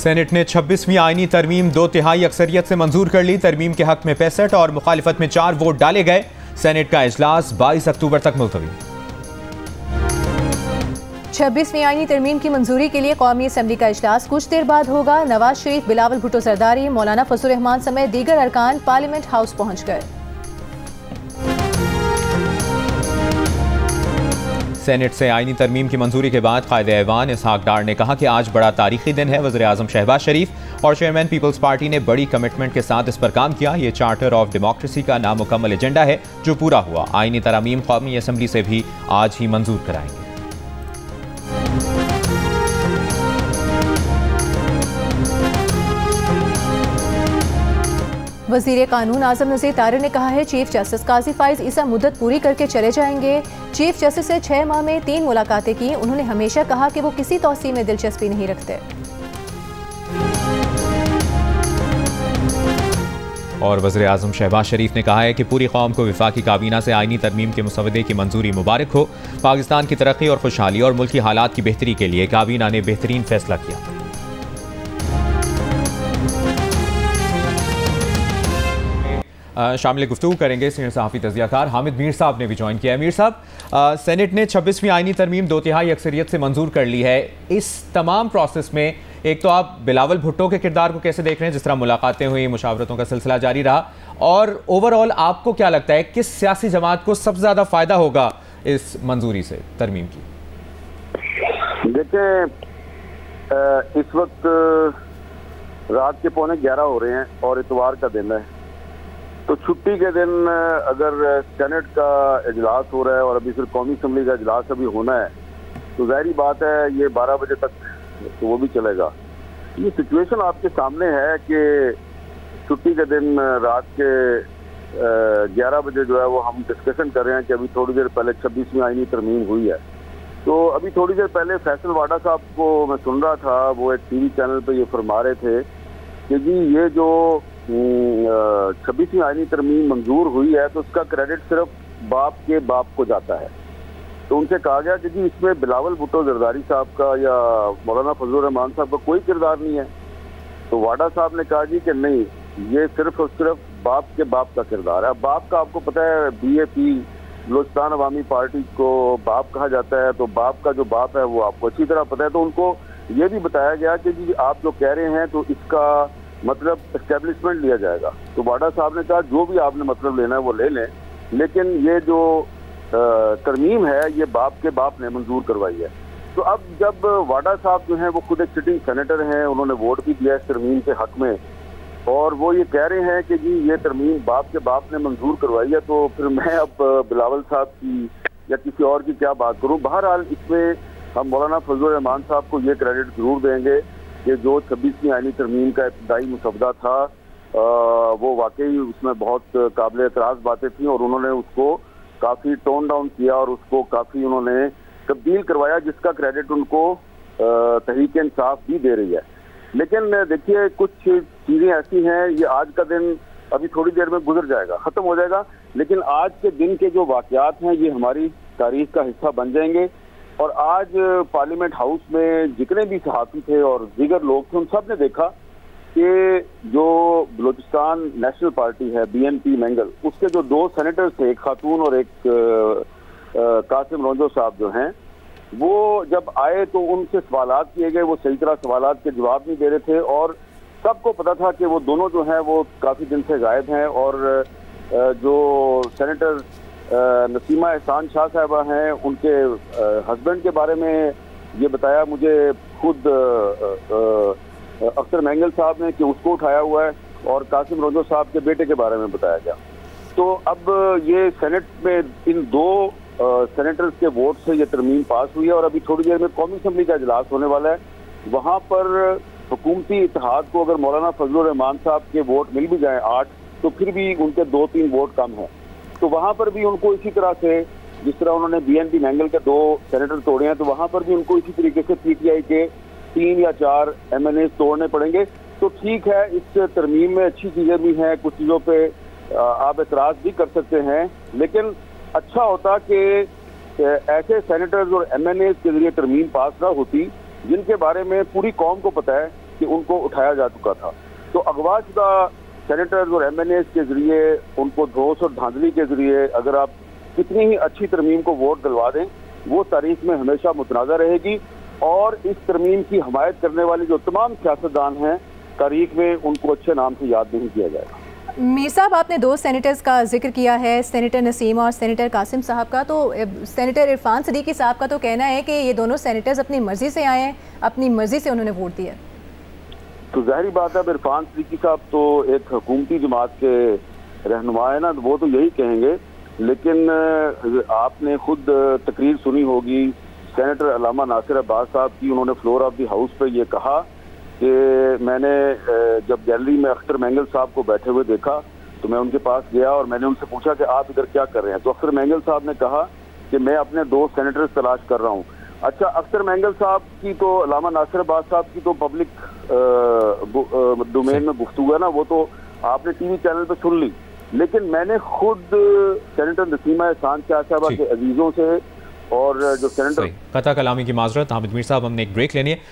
Senate ने 26वीं आईनी तरमीम 2/3 अक्सरियत से मंजूर कर ली। तरमीम के हक में 65 और मुखालिफत में 4 वोट डाले गए। सेनेट का इजलास 22 अक्टूबर तक मुलतवी। 26वीं आईनी तरमीम की मंजूरी के लिए कौमी असम्बली का इजलास कुछ देर बाद होगा। नवाज शरीफ, बिलावल भुट्टो जरदारी, मौलाना फजलुर रहमान समेत दीगर अरकान पार्लियामेंट हाउस पहुंच गए। सेनेट से आईनी तरमीम की मंजूरी के बाद कायदे ऐवान इसहाक डार ने कहा कि आज बड़ा तारीखी दिन है। वज़ीर आज़म शहबाज शरीफ और चेयरमैन पीपल्स पार्टी ने बड़ी कमिटमेंट के साथ इस पर काम किया। ये चार्टर ऑफ डेमोक्रेसी का नामुकम्मल एजेंडा है जो पूरा हुआ। आईनी तरमीम कौमी असम्बली से भी आज ही मंजूर कराएंगे। वज़ीर कानून आज़म नज़ीर तारिर ने कहा है चीफ जस्टिस काजी फाइज ईसा मुद्दत पूरी करके चले जाएंगे। चीफ जस्टिस से 6 माह में 3 मुलाकातें की। उन्होंने हमेशा कहा कि वो किसी तौसीए में दिलचस्पी नहीं रखते। और वज़ीर आज़म शहबाज शरीफ ने कहा है कि पूरी कौम को वफाकी काबीना से आईनी तरमीम के मुसवदे की मंजूरी मुबारक हो। पाकिस्तान की तरक्की और खुशहाली और मुल्की हालात की बेहतरी के लिए काबीना ने बेहतरीन फैसला किया। शामिल गुफ्तगू करेंगे सीनियर सहाफ़ी तज़कियाकार हामिद मीर साहब ने भी ज्वाइन किया है। मीर साहब, सेनेट ने 26वीं आईनी तरमीम 2/3 अक्सरियत से मंजूर कर ली है। इस तमाम प्रोसेस में एक तो आप बिलावल भुट्टो के किरदार को कैसे देख रहे हैं, जिस तरह मुलाकातें हुई, मुशावरतों का सिलसिला जारी रहा, और ओवरऑल आपको क्या लगता है किस सियासी जमात को सबसे ज़्यादा फ़ायदा होगा इस मंजूरी से तरमीम की? देखिए, इस वक्त रात के 11:15 हो रहे हैं और इतवार का दिन है, तो छुट्टी के दिन अगर सेनेट का इजलास हो रहा है और अभी सिर्फ कौमी असम्बली का इजलास अभी होना है, तो जाहिर बात है ये 12 बजे तक तो वो भी चलेगा। ये सिचुएशन आपके सामने है कि छुट्टी के दिन रात के 11 बजे जो है वो हम डिस्कशन कर रहे हैं कि अभी थोड़ी देर पहले 26वीं आईनी तरमीम हुई है। तो अभी थोड़ी देर पहले फैसल वाडा साहब को मैं सुन रहा था, वो एक टीवी चैनल पे ये फरमा रहे थे कि जी ये जो 26वीं आईनी तरमीम मंजूर हुई है तो उसका क्रेडिट सिर्फ बाप के बाप को जाता है। तो उनसे कहा गया कि जी इसमें बिलावल भुट्टो जरदारी साहब का या मौलाना फजलुर रहमान साहब का कोई किरदार नहीं है। तो वाडा साहब ने कहा जी कि नहीं, ये सिर्फ और सिर्फ बाप के बाप का किरदार है। बाप का आपको पता है, BAP बलोचिस्तान अवामी पार्टी को बाप कहा जाता है, तो बाप का जो बाप है वो आपको अच्छी तरह पता है। तो उनको ये भी बताया गया कि जी आप जो कह रहे हैं तो इसका मतलब एस्टेब्लिशमेंट लिया जाएगा। तो वाडा साहब ने कहा जो भी आपने मतलब लेना है वो ले लें, लेकिन ये जो तरमीम है ये बाप के बाप ने मंजूर करवाई है। तो अब जब वाडा साहब जो हैं वो खुद एक सिटिंग सेनेटर हैं, उन्होंने वोट भी दिया इस तरमीम के हक में, और वो ये कह रहे हैं कि जी ये तरमीम बाप के बाप ने मंजूर करवाई है, तो फिर मैं अब बिलावल साहब की या किसी और की क्या बात करूँ। बहरहाल इसमें हम मौलाना फजलुर रहमान साहब को ये क्रेडिट जरूर देंगे कि जो 26वीं आईनी तरमीम का इब्तदाई मुसवदा था वो वाकई उसमें बहुत काबिल एतराज़ बातें थी और उन्होंने उसको काफ़ी टोन डाउन किया और उसको काफ़ी उन्होंने तब्दील करवाया, जिसका क्रेडिट उनको तहरीक इंसाफ भी दे रही है। लेकिन देखिए, कुछ चीज़ें ऐसी हैं, ये आज का दिन अभी थोड़ी देर में गुजर जाएगा, ख़त्म हो जाएगा, लेकिन आज के दिन के जो वाक़यात हैं ये हमारी तारीख का हिस्सा बन जाएंगे। और आज पार्लियामेंट हाउस में जितने भी सहाफ़ी थे और दीगर लोग थे, उन सब ने देखा कि जो बलोचिस्तान नेशनल पार्टी है BNP मैंगल, उसके जो 2 सेनेटर्स थे, एक खातून और एक कासिम रोंजो साहब जो हैं, वो जब आए तो उनसे सवालात किए गए, वो सही तरह सवालात के जवाब नहीं दे रहे थे और सबको पता था कि वो दोनों जो हैं वो काफ़ी दिन से गायब हैं। और जो सेनेटर नसीमा एहसान शाह साहबा हैं, उनके हस्बैंड के बारे में ये बताया मुझे खुद अख्तर मैंगल साहब ने कि उसको उठाया हुआ है, और कासिम रोंजो साहब के बेटे के बारे में बताया गया। तो अब ये सेनेट में इन 2 सेनेटर्स के वोट से ये तरमीम पास हुई है और अभी थोड़ी देर में कौमी असम्बली का इजलास होने वाला है। वहाँ पर हुकूमती इत्तेहाद को अगर मौलाना फजलुर रहमान साहब के वोट मिल भी जाएं 8, तो फिर भी उनके 2-3 वोट कम हैं। तो वहाँ पर भी उनको इसी तरह से, जिस तरह उन्होंने BNP मैंगल के 2 सेनेटर तोड़े हैं, तो वहाँ पर भी उनको इसी तरीके से PTI के 3 या 4 MNAs तोड़ने पड़ेंगे। तो ठीक है, इस तरमीम में अच्छी चीज़ें भी हैं, कुछ चीज़ों पे आप एतराज़ भी कर सकते हैं, लेकिन अच्छा होता कि ऐसे सेनेटर्स और MNAs के जरिए तरमीम पास ना होती जिनके बारे में पूरी कौम को पता है कि उनको उठाया जा चुका था। तो अगवाशुदा सेनेटर्स और MNAs के जरिए उनको धोस और धांधली के जरिए अगर आप कितनी ही अच्छी तरमीम को वोट दिलवा दें, वो तारीख में हमेशा मुतनाज़ा रहेगी और इस तरमीम की हमायत करने वाले जो तमाम सियासतदान हैं तारीख में उनको अच्छे नाम से याद नहीं किया जाएगा। मीर साहब, आपने दो सेनेटर्स का जिक्र किया है, सेनेटर नसीम और सेनेटर कासिम साहब का। तो सेनेटर इरफान सदीकी साहब का तो कहना है कि ये दोनों सेनेटर्स अपनी मर्जी से आए हैं, अपनी मर्जी से उन्होंने वोट दिया। तो जाहिर बात है, इरफान सदीकी साहब तो एक हुकूमती जमात के रहनुमा है ना, वो तो यही कहेंगे। लेकिन आपने खुद तकरीर सुनी होगी सेनेटर अलामा नासिर अब्बास साहब की, उन्होंने फ्लोर ऑफ द हाउस पे ये कहा कि मैंने जब गैलरी में अख्तर मैंगल साहब को बैठे हुए देखा तो मैं उनके पास गया और मैंने उनसे पूछा कि आप इधर क्या कर रहे हैं। तो अख्तर मैंगल साहब ने कहा कि मैं अपने दो सेनेटर्स तलाश कर रहा हूँ। अच्छा, अख्तर मैंगल साहब की तो अलामा नासिर अब्बास साहब की तो पब्लिक डोमेन में गुफ्तगू है ना, वो तो आपने टीवी चैनल पे सुन ली। लेकिन मैंने खुद सेनेटर नसीमा एहसान शाह साहबा के अजीजों से और जो सेनेटर कता कलामी की माजरत, हामिद मीर साहब हमने एक ब्रेक लेनी है।